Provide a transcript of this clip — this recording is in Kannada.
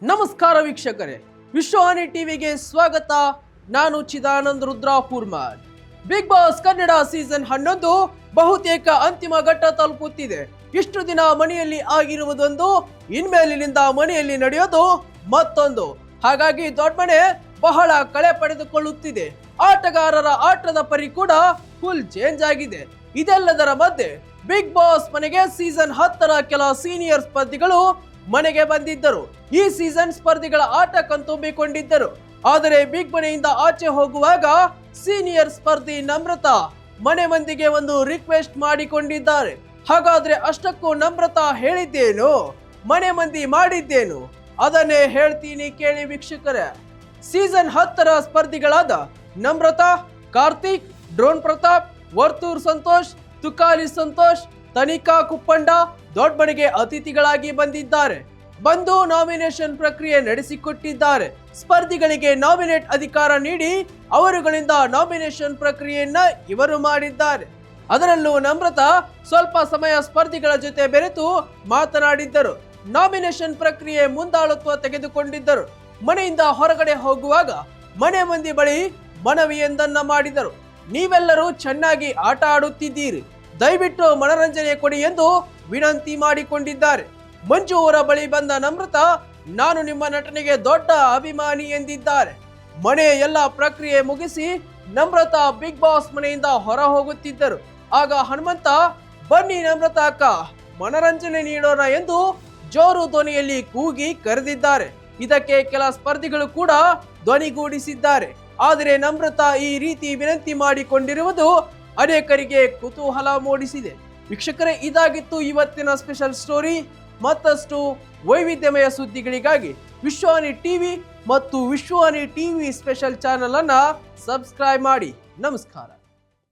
ನಮಸ್ಕಾರ ವೀಕ್ಷಕರೇ, ವಿಶ್ವವಾಣಿ ಟಿವಿಗೆ ಸ್ವಾಗತ. ನಾನು ಚಿದಾನಂದ್ ರುದ್ರಾಪುರ್ಮಾರ್. ಬಿಗ್ ಬಾಸ್ ಕನ್ನಡ ಸೀಸನ್ 11 ಬಹುತೇಕ ಅಂತಿಮ ಘಟ್ಟ ತಲುಪುತ್ತಿದೆ. ಇಷ್ಟು ದಿನ ಮನೆಯಲ್ಲಿ ಆಗಿರುವುದೊಂದು, ಇನ್ಮೇಲಿನಿಂದ ಮನೆಯಲ್ಲಿ ನಡೆಯೋದು ಮತ್ತೊಂದು. ಹಾಗಾಗಿ ದೊಡ್ಡ ಮನೆ ಬಹಳ ಕಳೆ ಪಡೆದುಕೊಳ್ಳುತ್ತಿದೆ. ಆಟಗಾರರ ಆಟದ ಪರಿ ಕೂಡ ಫುಲ್ ಚೇಂಜ್ ಆಗಿದೆ. ಇದೆಲ್ಲದರ ಮಧ್ಯೆ ಬಿಗ್ ಬಾಸ್ ಮನೆಗೆ ಸೀಸನ್ 10ರ ಕೆಲ ಸೀನಿಯರ್ ಸ್ಪರ್ಧಿಗಳು ಮನೆಗೆ ಬಂದಿದ್ದರು. ಈ ಸೀಸನ್ ಸ್ಪರ್ಧಿಗಳ ಆಟ ಕಣ್ತುಂಬಿಕೊಂಡಿದ್ದರು. ಆದರೆ ಬಿಗ್ ಮನೆಯಿಂದ ಆಚೆ ಹೋಗುವಾಗ ಸೀನಿಯರ್ ಸ್ಪರ್ಧಿ ನಮ್ರತಾ ಮನೆ ಮಂದಿಗೆ ಒಂದು ರಿಕ್ವೆಸ್ಟ್ ಮಾಡಿಕೊಂಡಿದ್ದಾರೆ. ಹಾಗಾದ್ರೆ ಅಷ್ಟಕ್ಕೂ ನಮ್ರತಾ ಹೇಳಿದ್ದೇನು, ಮನೆ ಮಂದಿ ಮಾಡಿದ್ದೇನು, ಅದನ್ನೇ ಹೇಳ್ತೀನಿ ಕೇಳಿ ವೀಕ್ಷಕರೇ. ಸೀಸನ್ 10ರ ಸ್ಪರ್ಧಿಗಳಾದ ನಮ್ರತಾ, ಕಾರ್ತಿಕ್, ಡ್ರೋನ್ ಪ್ರತಾಪ್, ವರ್ತೂರ್ ಸಂತೋಷ್, ತುಕಾಲಿ ಸಂತೋಷ್, ತನಿಖಾ ಕುಪ್ಪಂಡ ದೊಡ್ಡ ಮನೆಗೆ ಅತಿಥಿಗಳಾಗಿ ಬಂದಿದ್ದಾರೆ. ಬಂದು ನಾಮಿನೇಷನ್ ಪ್ರಕ್ರಿಯೆ ನಡೆಸಿಕೊಟ್ಟಿದ್ದಾರೆ. ಸ್ಪರ್ಧಿಗಳಿಗೆ ನಾಮಿನೇಟ್ ಅಧಿಕಾರ ನೀಡಿ ಅವರುಗಳಿಂದ ನಾಮಿನೇಷನ್ ಪ್ರಕ್ರಿಯೆಯನ್ನ ಇವರು ಮಾಡಿದ್ದಾರೆ. ಅದರಲ್ಲೂ ನಮ್ರತಾ ಸ್ವಲ್ಪ ಸಮಯ ಸ್ಪರ್ಧಿಗಳ ಜೊತೆ ಬೆರೆತು ಮಾತನಾಡಿದ್ದರು. ನಾಮಿನೇಷನ್ ಪ್ರಕ್ರಿಯೆ ಮುಂದಾಳತ್ವ ತೆಗೆದುಕೊಂಡಿದ್ದರು. ಮನೆಯಿಂದ ಹೊರಗಡೆ ಹೋಗುವಾಗ ಮನೆ ಮಂದಿ ಬಳಿ ಮನವಿಯೊಂದನ್ನ ಮಾಡಿದರು. ನೀವೆಲ್ಲರೂ ಚೆನ್ನಾಗಿ ಆಟ ಆಡುತ್ತಿದ್ದೀರಿ, ದಯವಿಟ್ಟು ಮನರಂಜನೆ ಕೊಡಿ ಎಂದು ವಿನಂತಿ ಮಾಡಿಕೊಂಡಿದ್ದಾರೆ. ಮಂಜು ಅವರ ಬಳಿ ಬಂದ ನಮ್ರತಾ, ನಾನು ನಿಮ್ಮ ನಟನೆಗೆ ದೊಡ್ಡ ಅಭಿಮಾನಿ ಎಂದಿದ್ದಾರೆ. ಮನೆಯ ಎಲ್ಲ ಪ್ರಕ್ರಿಯೆ ಮುಗಿಸಿ ನಮ್ರತಾ ಬಿಗ್ ಬಾಸ್ ಮನೆಯಿಂದ ಹೊರ ಹೋಗುತ್ತಿದ್ದರು. ಆಗ ಹನುಮಂತ, ಬನ್ನಿ ನಮ್ರತಾ ಅಕ್ಕ, ಮನರಂಜನೆ ನೀಡೋಣ ಎಂದು ಜೋರು ಧ್ವನಿಯಲ್ಲಿ ಕೂಗಿ ಕರೆದಿದ್ದಾರೆ. ಇದಕ್ಕೆ ಕೆಲ ಸ್ಪರ್ಧಿಗಳು ಕೂಡ ಧ್ವನಿಗೂಡಿಸಿದ್ದಾರೆ. ಆದರೆ ನಮ್ರತಾ ಈ ರೀತಿ ವಿನಂತಿ ಮಾಡಿಕೊಂಡಿರುವುದು ಅನೇಕರಿಗೆ ಕುತೂಹಲ ಮೂಡಿಸಿದೆ. ವೀಕ್ಷಕರೇ, ಇದಾಗಿತ್ತು ಇವತ್ತಿನ ಸ್ಪೆಷಲ್ ಸ್ಟೋರಿ. ಮತ್ತಷ್ಟು ವೈವಿಧ್ಯಮಯ ಸುದ್ದಿಗಳಿಗಾಗಿ ವಿಶ್ವವಾಣಿ ಟಿವಿ ಮತ್ತು ವಿಶ್ವವಾಣಿ ಟಿವಿ ಸ್ಪೆಷಲ್ ಚಾನೆಲ್ ಅನ್ನ ಸಬ್ಸ್ಕ್ರೈಬ್ ಮಾಡಿ. ನಮಸ್ಕಾರ.